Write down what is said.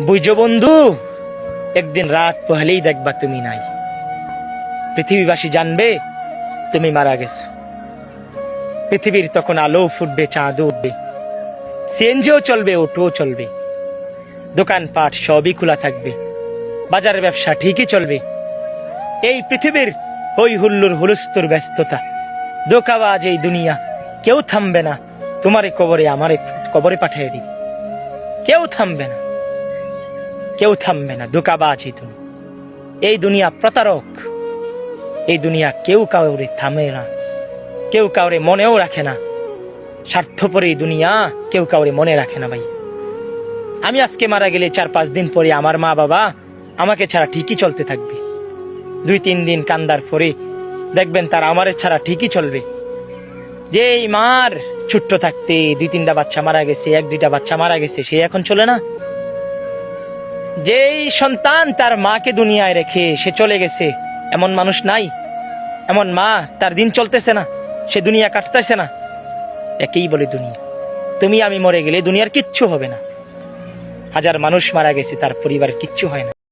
বুঝো বন্ধু, একদিন রাত পহলেই দেখবা তুমি নাই। পৃথিবীবাসী জানবে তুমি মারা গেছো। পৃথিবীর তখন আলো ফুটবে, চাঁদও উঠবে, সিএনজিও চলবে, অটোও চলবে, দোকানপাট সবই খোলা থাকবে, বাজার ব্যবসা ঠিকই চলবে। এই পৃথিবীর হই হুল্লোড় হুলস্থুর ব্যস্ততা, ধোঁকাবাজ এই দুনিয়া, কেউ থামবে না। তোমারে কবরে আমারে কবরে পাঠিয়ে দিবে, কেউ থামবে না, কেউ থামবে না। ধোঁকাবাজ এই দুনিয়া, এই দুনিয়া প্রতারক, এই দুনিয়া কেউ কাউরে থামে না, কেউ কাউরে মনেও রাখে না। স্বার্থপর এই দুনিয়া, কেউ কাউরে মনে রাখে না ভাই। আমি আজকে মারা গেলে 4-5 দিন পরে আমার মা বাবা আমাকে ছাড়া ঠিকই চলতে থাকবে। 2-3 দিন কান্দার পরে দেখবেন তারা আমারে ছাড়া ঠিকই চলবে। যে এই মার ছোট্ট থাকতে 2-3টা বাচ্চা মারা গেছে, 1-2টা বাচ্চা মারা গেছে, সে এখন চলে না। যেই সন্তান তার মাকে দুনিয়ায় রেখে সে চলে গেছে, এমন মানুষ নাই। এমন মা, তার দিন চলতেছে না, সে দুনিয়া কাটতেছে না। একেই বলে দুনিয়া। তুমি আমি মরে গেলে দুনিয়ার কিচ্ছু হবে না। 1000 মানুষ মারা গেছে, তার পরিবারের কিচ্ছু হয় না।